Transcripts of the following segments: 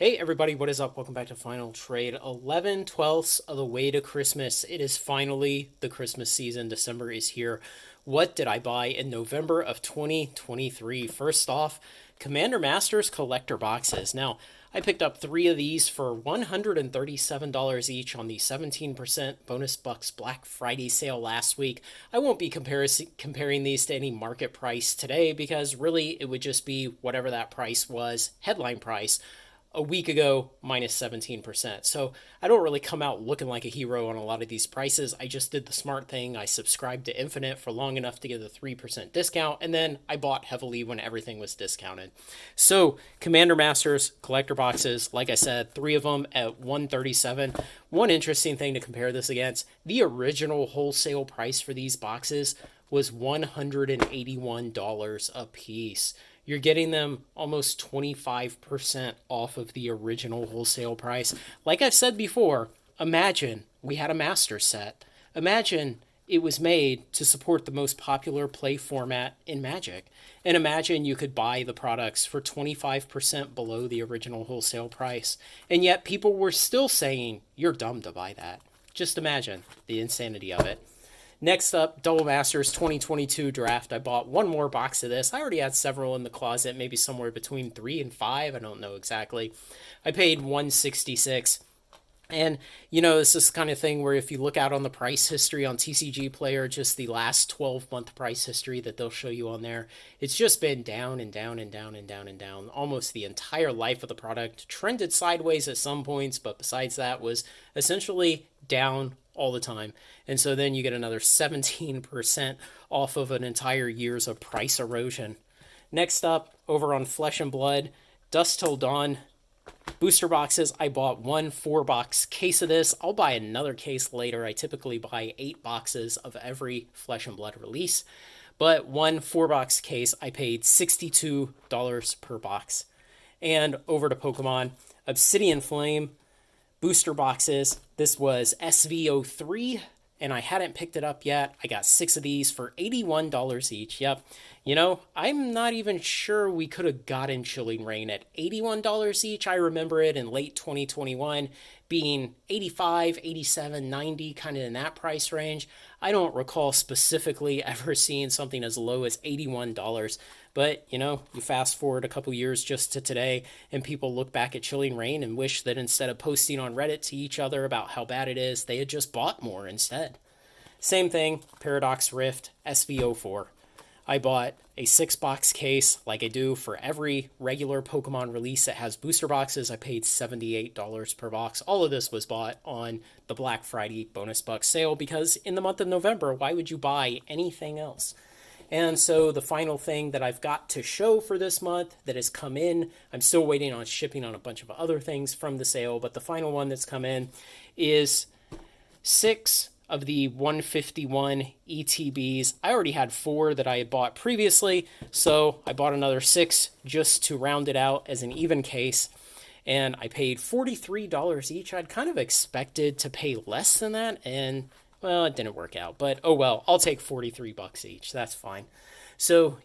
Hey everybody, what is up? Welcome back to Final Trade. 11/12 of the way to Christmas. It is finally the Christmas season. December is here. What did I buy in November of 2023? First off, Commander Masters collector boxes. Now, I picked up three of these for $137 each on the 17% bonus bucks Black Friday sale last week. I won't be comparing these to any market price today because really it would just be whatever that price was, headline price a week ago minus 17%. So I don't really come out looking like a hero on a lot of these prices. I just did the smart thing. I subscribed to Infinite for long enough to get a 3% discount, and then I bought heavily when everything was discounted. So Commander Masters collector boxes, like I said, three of them at 137. One interesting thing to compare this against, the original wholesale price for these boxes was $181 a piece. You're getting them almost 25% off of the original wholesale price. Like I've said before, imagine we had a master set. Imagine it was made to support the most popular play format in Magic. And imagine you could buy the products for 25% below the original wholesale price. And yet people were still saying, you're dumb to buy that. Just imagine the insanity of it. Next up, Double Masters 2022 draft. I bought one more box of this. I already had several in the closet, maybe somewhere between 3 and 5. I don't know exactly. I paid 166. And this is the kind of thing where if you look out on the price history on TCG Player, just the last 12-month price history that they'll show you on there, it's just been down and down and down and down and down almost the entire life of the product. Trended sideways at some points, but besides that was essentially down all the time. And so then you get another 17% off of an entire year's of price erosion. Next up, over on Flesh and Blood, Dusk Till Dawn booster boxes. I bought one 4-box case of this. I'll buy another case later. I typically buy 8 boxes of every Flesh and Blood release. But one 4-box case, I paid $62 per box. And over to Pokemon, Obsidian Flame booster boxes. This was SV03, and I hadn't picked it up yet. I got 6 of these for $81 each. Yep. I'm not even sure we could have gotten Chilling Reign at $81 each. I remember it in late 2021 being 85, 87, 90, kind of in that price range. I don't recall specifically ever seeing something as low as $81. But, you fast forward a couple years just to today, and people look back at Chilling Reign and wish that instead of posting on Reddit to each other about how bad it is, they had just bought more instead. Same thing, Paradox Rift SV04. I bought a 6-box case like I do for every regular Pokemon release that has booster boxes. I paid $78 per box. All of this was bought on the Black Friday bonus bucks sale because in the month of November, why would you buy anything else? And so the final thing that I've got to show for this month that has come in, I'm still waiting on shipping on a bunch of other things from the sale, but the final one that's come in is 6 of the 151 ETBs. I already had 4 that I had bought previously, so I bought another 6 just to round it out as an even case. And I paid $43 each. I'd kind of expected to pay less than that, and well, it didn't work out, but oh well, I'll take 43 bucks each. That's fine. So,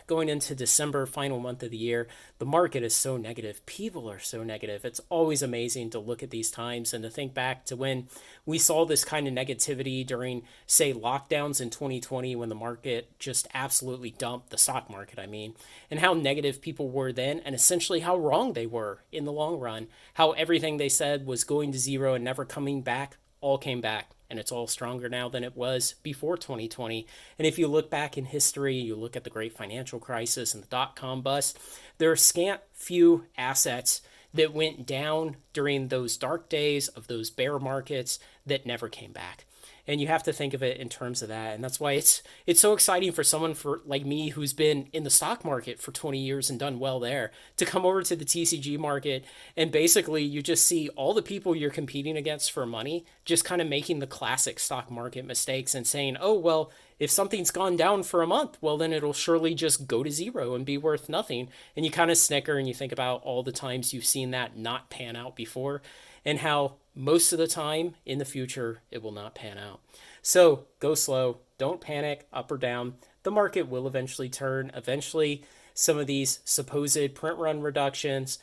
going into December, final month of the year, the market is so negative. People are so negative. It's always amazing to look at these times and to think back to when we saw this kind of negativity during, say, lockdowns in 2020 when the market just absolutely dumped, the stock market, I mean, and how negative people were then and essentially how wrong they were in the long run. How everything they said was going to zero and never coming back all came back. And it's all stronger now than it was before 2020. And if you look back in history, you look at the great financial crisis and the dot-com bust, there are scant few assets that went down during those dark days of those bear markets that never came back. And you have to think of it in terms of that. And that's why it's so exciting for someone like me who's been in the stock market for 20 years and done well there to come over to the TCG market. And basically you just see all the people you're competing against for money just kind of making the classic stock market mistakes and saying, oh, well, if something's gone down for a month, well, then it'll surely just go to zero and be worth nothing. And you kind of snicker and you think about all the times you've seen that not pan out before and how most of the time in the future it will not pan out. So go slow, don't panic, up or down. The market will eventually turn. Eventually, some of these supposed print run reductions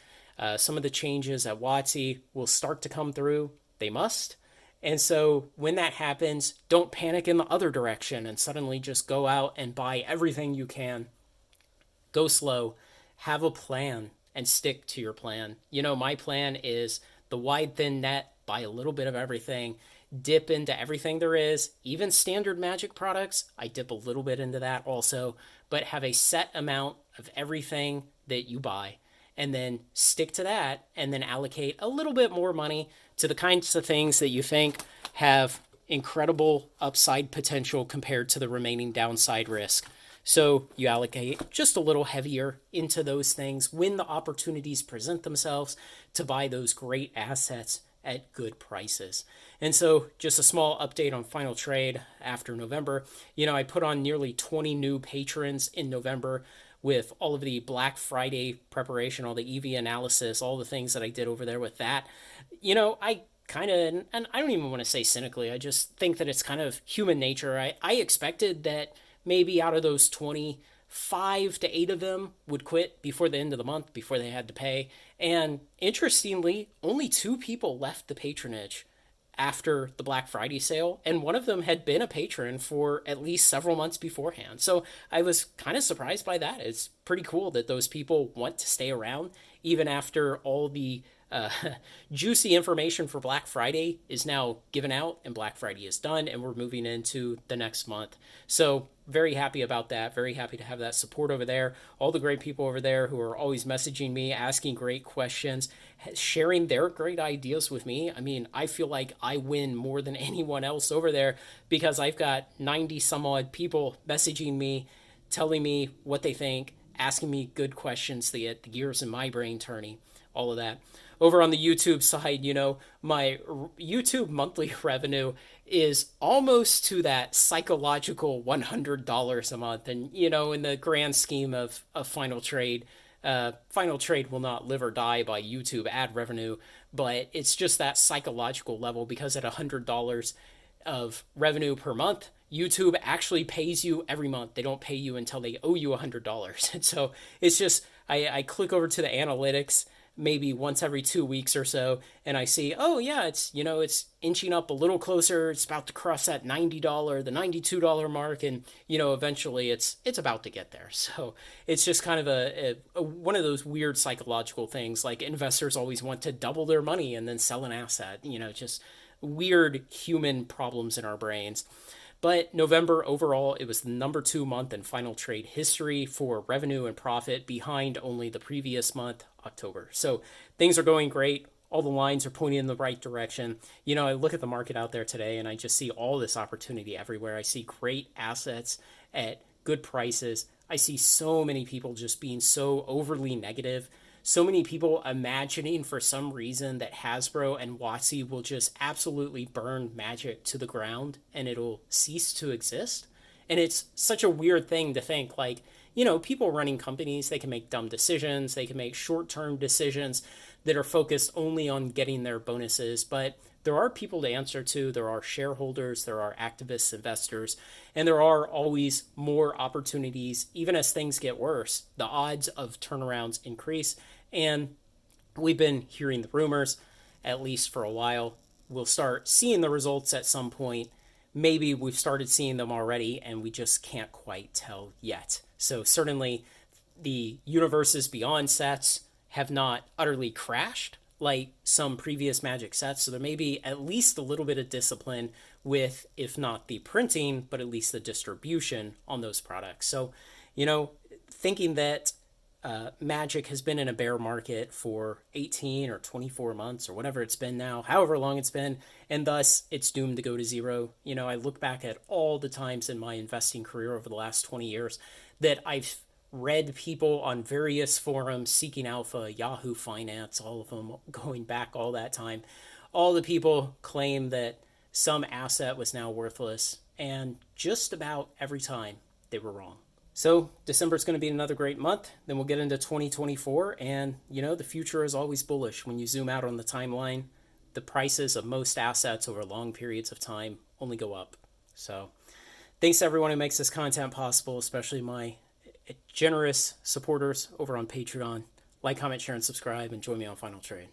Some of the changes at WotC will start to come through. They must. And so when that happens, don't panic in the other direction and suddenly just go out and buy everything you can. Go slow, have a plan, and stick to your plan. My plan is the wide, thin net, buy a little bit of everything, dip into everything there is, even standard magic products. I dip a little bit into that also, but have a set amount of everything that you buy and then stick to that and then allocate a little bit more money to the kinds of things that you think have incredible upside potential compared to the remaining downside risk. So you allocate just a little heavier into those things when the opportunities present themselves to buy those great assets at good prices. And so just a small update on final trade after November. I put on nearly 20 new patrons in November with all of the Black Friday preparation, all the EV analysis, all the things that I did over there with that. I kind of, and I don't even want to say cynically, I just think that it's kind of human nature. I expected that maybe out of those 20, 5 to 8 of them would quit before the end of the month, before they had to pay. And interestingly, only 2 people left the patronage after the Black Friday sale, and one of them had been a patron for at least several months beforehand. So I was kind of surprised by that. It's pretty cool that those people want to stay around even after all the uh, juicy information for Black Friday is now given out and Black Friday is done and we're moving into the next month. So very happy about that. Very happy to have that support over there. All the great people over there who are always messaging me, asking great questions, sharing their great ideas with me. I mean, I feel like I win more than anyone else over there because I've got 90 some odd people messaging me, telling me what they think, asking me good questions to get the gears in my brain turning, all of that. Over on the YouTube side, my YouTube monthly revenue is almost to that psychological $100 a month. And, in the grand scheme of Final Trade, Final Trade will not live or die by YouTube ad revenue, but it's just that psychological level because at $100 of revenue per month, YouTube actually pays you every month. They don't pay you until they owe you $100. And so it's just, I click over to the analytics maybe once every 2 weeks or so, and I see, oh yeah, it's inching up a little closer. It's about to cross that $90, the $92 mark, and eventually it's about to get there. So it's just kind of a one of those weird psychological things. Like investors always want to double their money and then sell an asset. Just weird human problems in our brains. But November overall, it was the number 2 month in final trade history for revenue and profit, behind only the previous month, October. So things are going great. All the lines are pointing in the right direction. I look at the market out there today and I just see all this opportunity everywhere. I see great assets at good prices. I see so many people just being so overly negative. So many people imagining for some reason that Hasbro and WotC will just absolutely burn Magic to the ground and it'll cease to exist. And it's such a weird thing to think, like, people running companies, they can make dumb decisions, they can make short-term decisions that are focused only on getting their bonuses, but there are people to answer to, there are shareholders, there are activists, investors, and there are always more opportunities. Even as things get worse, the odds of turnarounds increase. And we've been hearing the rumors, at least for a while. We'll start seeing the results at some point. Maybe we've started seeing them already and we just can't quite tell yet. So certainly the universes beyond sets have not utterly crashed like some previous Magic sets. So there may be at least a little bit of discipline with, if not the printing, but at least the distribution on those products. So, thinking that Magic has been in a bear market for 18 or 24 months or whatever it's been now, however long it's been, and thus it's doomed to go to zero. I look back at all the times in my investing career over the last 20 years that I've read people on various forums, Seeking Alpha, Yahoo Finance, all of them going back all that time. All the people claim that some asset was now worthless, and just about every time they were wrong. So December is going to be another great month. Then we'll get into 2024. And, the future is always bullish. When you zoom out on the timeline, the prices of most assets over long periods of time only go up. So thanks to everyone who makes this content possible, especially my generous supporters over on Patreon. Like, comment, share, and subscribe, and join me on Final Trade.